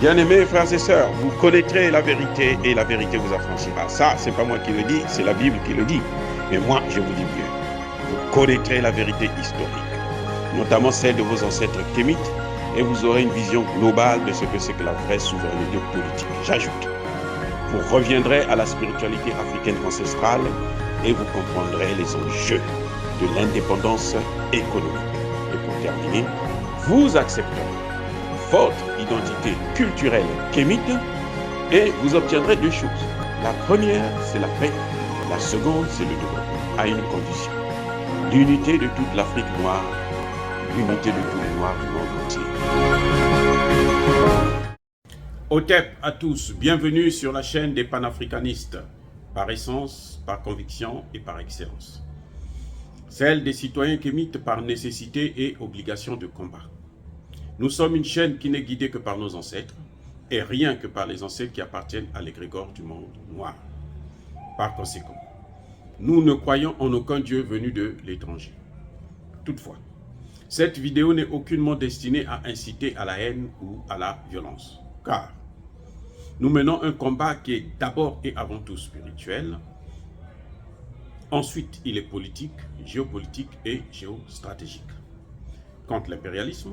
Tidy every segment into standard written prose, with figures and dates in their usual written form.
Bien-aimés frères et sœurs, vous connaîtrez la vérité et la vérité vous affranchira. Ça, c'est pas moi qui le dis, c'est la Bible qui le dit. Mais moi, je vous dis mieux. Vous connaîtrez la vérité historique, notamment celle de vos ancêtres kémites, et vous aurez une vision globale de ce que c'est que la vraie souveraineté politique. J'ajoute, vous reviendrez à la spiritualité africaine ancestrale et vous comprendrez les enjeux de l'indépendance économique. Et pour terminer, vous accepterez votre identité culturelle kémite et vous obtiendrez deux choses. La première, c'est la paix. La seconde, c'est le développement, à une condition. L'unité de toute l'Afrique noire, l'unité de tous les Noirs du monde entier. Otep à tous, bienvenue sur la chaîne des panafricanistes, par essence, par conviction et par excellence. Celle des citoyens kémites par nécessité et obligation de combat. Nous sommes une chaîne qui n'est guidée que par nos ancêtres, et rien que par les ancêtres qui appartiennent à l'égrégore du monde noir. Par conséquent, nous ne croyons en aucun Dieu venu de l'étranger. Toutefois, cette vidéo n'est aucunement destinée à inciter à la haine ou à la violence, car nous menons un combat qui est d'abord et avant tout spirituel. Ensuite, il est politique, géopolitique et géostratégique. Contre l'impérialisme,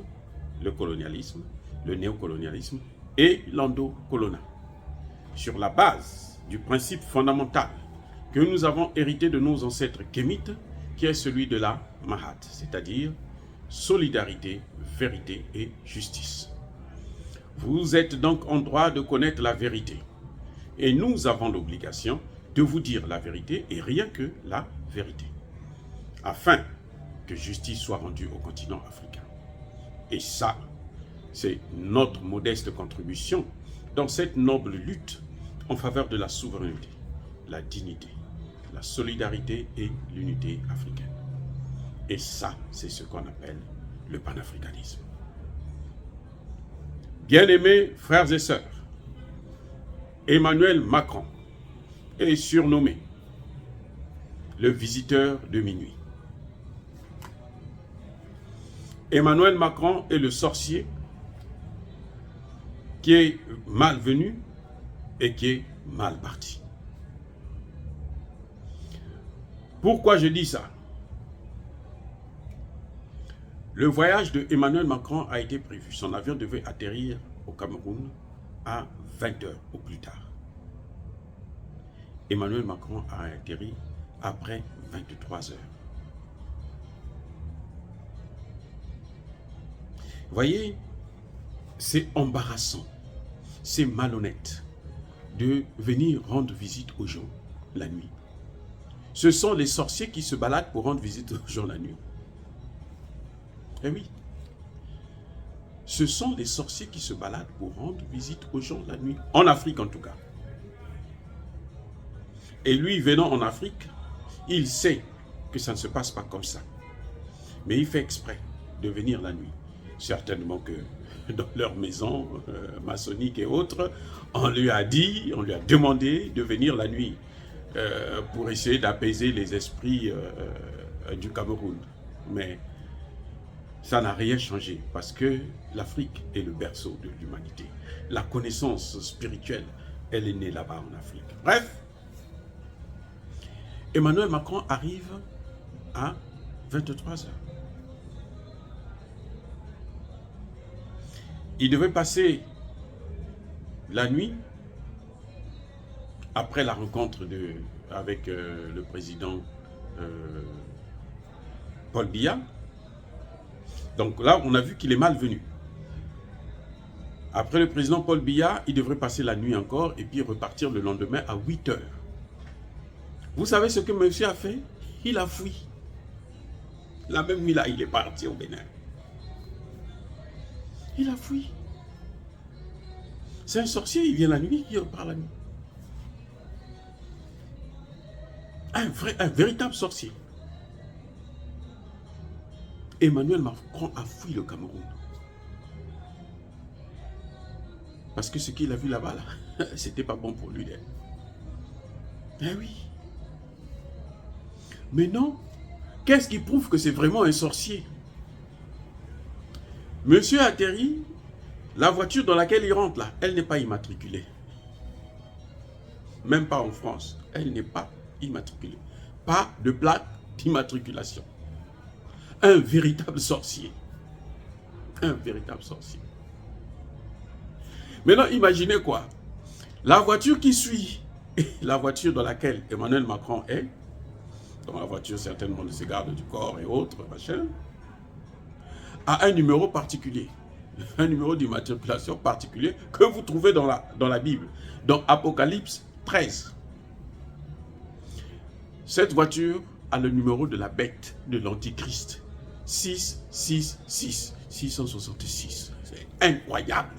le colonialisme, le néocolonialisme et l'endocolona. Sur la base du principe fondamental que nous avons hérité de nos ancêtres kémites, qui est celui de la Mahat, c'est-à-dire solidarité, vérité et justice. Vous êtes donc en droit de connaître la vérité. Et nous avons l'obligation de vous dire la vérité et rien que la vérité, afin que justice soit rendue au continent africain. Et ça, c'est notre modeste contribution dans cette noble lutte en faveur de la souveraineté, la dignité, la solidarité et l'unité africaine. Et ça, c'est ce qu'on appelle le panafricanisme. Bien-aimés frères et sœurs, Emmanuel Macron est surnommé le visiteur de minuit. Emmanuel Macron est le sorcier qui est mal venu et qui est mal parti. Pourquoi je dis ça? Le voyage de Emmanuel Macron a été prévu. Son avion devait atterrir au Cameroun à 20h au plus tard. Emmanuel Macron a atterri après 23h. Vous voyez, c'est embarrassant, c'est malhonnête de venir rendre visite aux gens la nuit. Ce sont les sorciers qui se baladent pour rendre visite aux gens la nuit. Eh oui, ce sont les sorciers qui se baladent pour rendre visite aux gens la nuit, en Afrique en tout cas. Et lui, venant en Afrique, il sait que ça ne se passe pas comme ça. Mais il fait exprès de venir la nuit. Certainement que dans leur maison maçonnique et autres, on lui a demandé de venir la nuit pour essayer d'apaiser les esprits du Cameroun. Mais ça n'a rien changé parce que l'Afrique est le berceau de l'humanité. La connaissance spirituelle, elle est née là-bas en Afrique. Bref, Emmanuel Macron arrive à 23h. Il devait passer la nuit après la rencontre avec le président Paul Biya. Donc là, on a vu qu'il est malvenu. Après le président Paul Biya, il devrait passer la nuit encore et puis repartir le lendemain à 8h. Vous savez ce que monsieur a fait? Il a fui. La même nuit-là, il est parti au Bénin. Il a fui. C'est un sorcier, il vient la nuit, il repart la nuit. Un véritable sorcier. Emmanuel Macron a fui le Cameroun. Parce que ce qu'il a vu là-bas, là, c'était pas bon pour lui. Eh oui. Mais non. Qu'est-ce qui prouve que c'est vraiment un sorcier? Monsieur atterrit La voiture dans laquelle il rentre là, elle n'est pas immatriculée. Même pas en France, elle n'est pas immatriculée. Pas de plaque d'immatriculation. Un véritable sorcier. Un véritable sorcier. Maintenant, imaginez quoi? La voiture qui suit, la voiture dans laquelle Emmanuel Macron est, dans la voiture certainement de ses gardes du corps et autres, machin, a un numéro particulier. Un numéro d'immatriculation particulier que vous trouvez dans la Bible, dans Apocalypse 13. Cette voiture a le numéro de la bête de l'Antichrist. 666. 666. C'est incroyable.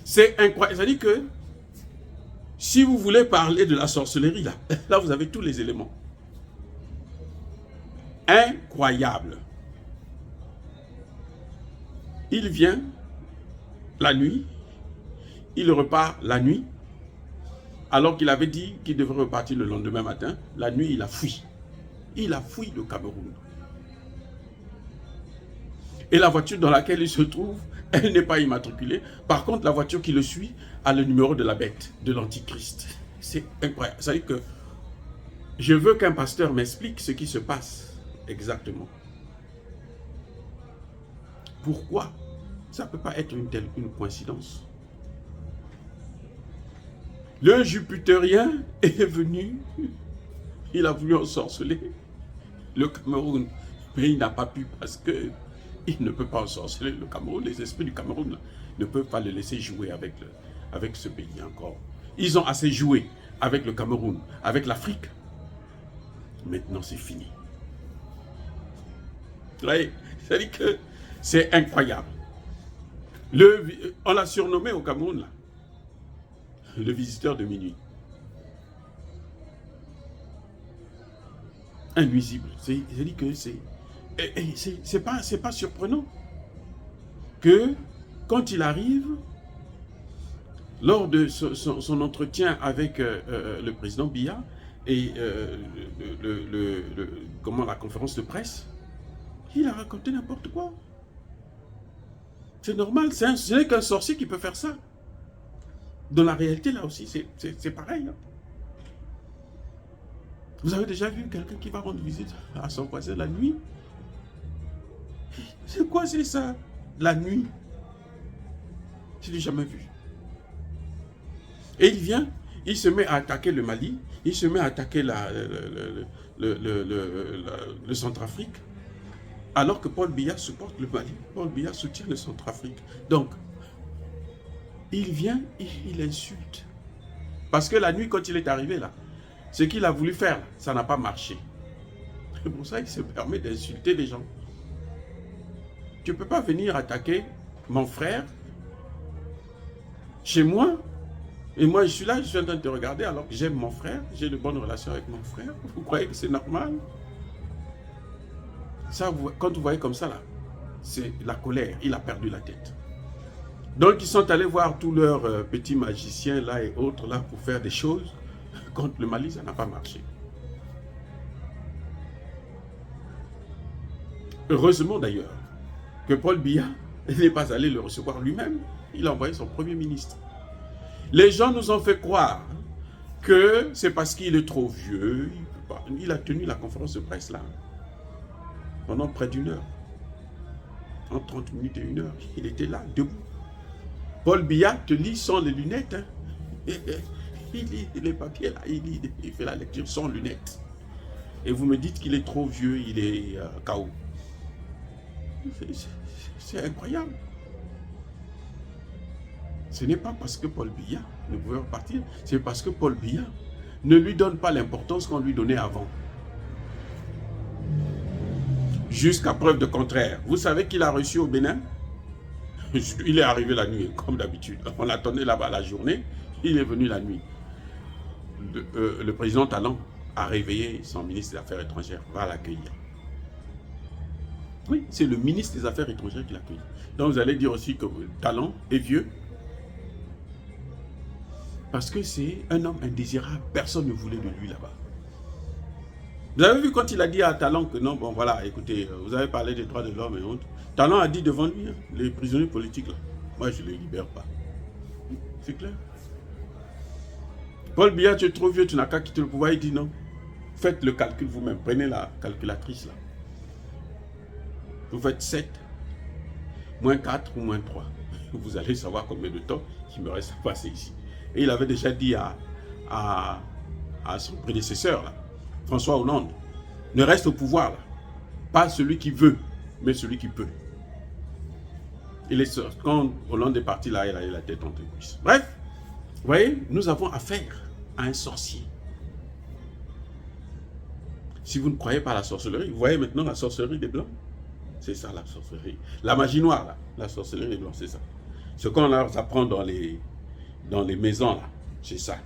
C'est incroyable. C'est-à-dire que si vous voulez parler de la sorcellerie, là vous avez tous les éléments. Incroyable. Il vient la nuit, il repart la nuit, alors qu'il avait dit qu'il devrait repartir le lendemain matin. La nuit, il a fui. Il a fui le Cameroun. Et la voiture dans laquelle il se trouve, elle n'est pas immatriculée. Par contre, la voiture qui le suit a le numéro de la bête, de l'Antichrist. C'est incroyable. C'est-à-dire que je veux qu'un pasteur m'explique ce qui se passe exactement. Pourquoi? Ça ne peut pas être une coïncidence. Le Jupitérien est venu, il a voulu ensorceler le Cameroun, mais il n'a pas pu parce que il ne peut pas ensorceler le Cameroun. Les esprits du Cameroun là, ne peuvent pas le laisser jouer avec ce pays encore. Ils ont assez joué avec le Cameroun, avec l'Afrique. Maintenant, c'est fini. Ouais, c'est-à-dire que c'est incroyable. On l'a surnommé au Cameroun, là, le visiteur de minuit. Un nuisible. C'est-à-dire que c'est pas surprenant que quand il arrive, lors de son entretien avec le président Biya et la conférence de presse, il a raconté n'importe quoi. C'est normal, ce n'est qu'un sorcier qui peut faire ça. Dans la réalité, là aussi, c'est pareil. Hein. Vous avez déjà vu quelqu'un qui va rendre visite à son voisin la nuit? C'est quoi, c'est ça? La nuit? Je ne l'ai jamais vu. Et il vient, il se met à attaquer le Mali, il se met à attaquer le Centrafrique, alors que Paul Biya supporte le Mali. Paul Biya soutient le Centrafrique. Donc, il vient, il insulte. Parce que la nuit, quand il est arrivé là, ce qu'il a voulu faire, ça n'a pas marché. C'est pour ça qu'il se permet d'insulter les gens. Tu ne peux pas venir attaquer mon frère chez moi. Et moi, je suis là, je suis en train de te regarder alors que j'aime mon frère, j'ai de bonnes relations avec mon frère. Vous croyez que c'est normal? Ça, quand vous voyez comme ça, là, c'est la colère. Il a perdu la tête. Donc, ils sont allés voir tous leurs petits magiciens là et autres là pour faire des choses. Contre le Mali, ça n'a pas marché. Heureusement d'ailleurs que Paul Biya n'est pas allé le recevoir lui-même. Il a envoyé son premier ministre. Les gens nous ont fait croire que c'est parce qu'il est trop vieux. Il a tenu la conférence de presse là pendant près d'une heure. En 30 minutes et 1 heure, il était là, debout. Paul Biya te lit sans les lunettes. Hein. Il lit les papiers là, il fait la lecture sans lunettes. Et vous me dites qu'il est trop vieux, il est KO. C'est incroyable. Ce n'est pas parce que Paul Biya ne pouvait pas partir, c'est parce que Paul Biya ne lui donne pas l'importance qu'on lui donnait avant. Jusqu'à preuve de contraire. Vous savez qu'il a reçu au Bénin? Il est arrivé la nuit, comme d'habitude. On l'attendait là-bas la journée, il est venu la nuit. Le président Talon a réveillé son ministre des Affaires étrangères, va l'accueillir. Oui, c'est le ministre des Affaires étrangères qui l'accueille. Donc vous allez dire aussi que Talon est vieux. Parce que c'est un homme indésirable. Personne ne voulait de lui là-bas. Vous avez vu quand il a dit à Talon que non, bon voilà, écoutez, vous avez parlé des droits de l'homme et autres. Talon a dit devant lui, hein, les prisonniers politiques là, moi je ne les libère pas. C'est clair. Paul Biya, tu es trop vieux, tu n'as qu'à quitter le pouvoir. Il dit non. Faites le calcul vous-même. Prenez la calculatrice là. Vous faites 7, moins 4 ou moins 3. Vous allez savoir combien de temps il me reste à passer ici. Et il avait déjà dit à son prédécesseur, là, François Hollande, ne reste au pouvoir, là. Pas celui qui veut, mais celui qui peut. Quand Hollande est parti là, il a eu la tête entre les cuisses. Bref, vous voyez, nous avons affaire à un sorcier. Si vous ne croyez pas à la sorcellerie, vous voyez maintenant la sorcellerie des Blancs. C'est ça la sorcellerie. La magie noire, là, la sorcellerie des Blancs, c'est ça. Ce qu'on leur apprend dans les maisons, là, c'est ça.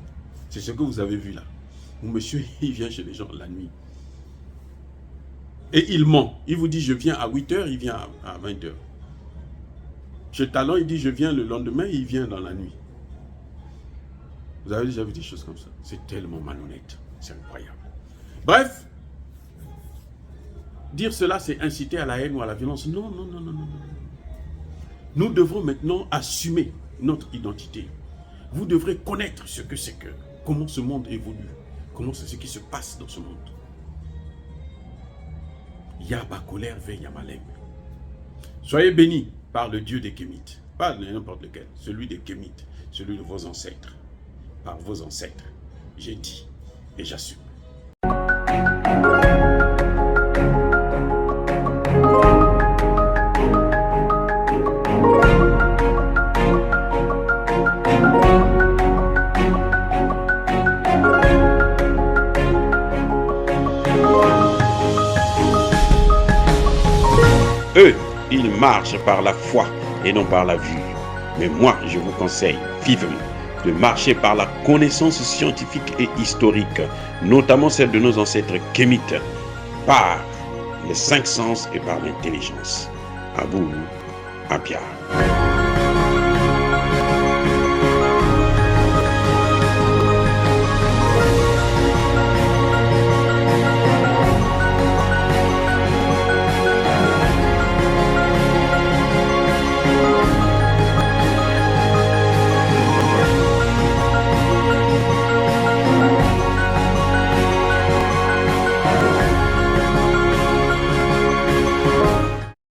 C'est ce que vous avez vu là. Où monsieur, il vient chez les gens la nuit. Et il ment. Il vous dit, je viens à 8h, il vient à 20h. Chez Talon, il dit, je viens le lendemain, il vient dans la nuit. Vous avez déjà vu des choses comme ça? C'est tellement malhonnête. C'est incroyable. Bref, dire cela, c'est inciter à la haine ou à la violence. Non, non, non, non, non. Nous devons maintenant assumer notre identité. Vous devrez connaître ce que c'est que, comment ce monde évolue, comment c'est ce qui se passe dans ce monde. Yaba colère vers Yamalem. Soyez bénis par le Dieu des Kémites, pas n'importe lequel, celui des Kémites, celui de vos ancêtres. Par vos ancêtres, j'ai dit et j'assume. Eux, ils marchent par la foi et non par la vue. Mais moi, je vous conseille vivement de marcher par la connaissance scientifique et historique, notamment celle de nos ancêtres kémites, par les 5 sens et par l'intelligence. Abou Abia.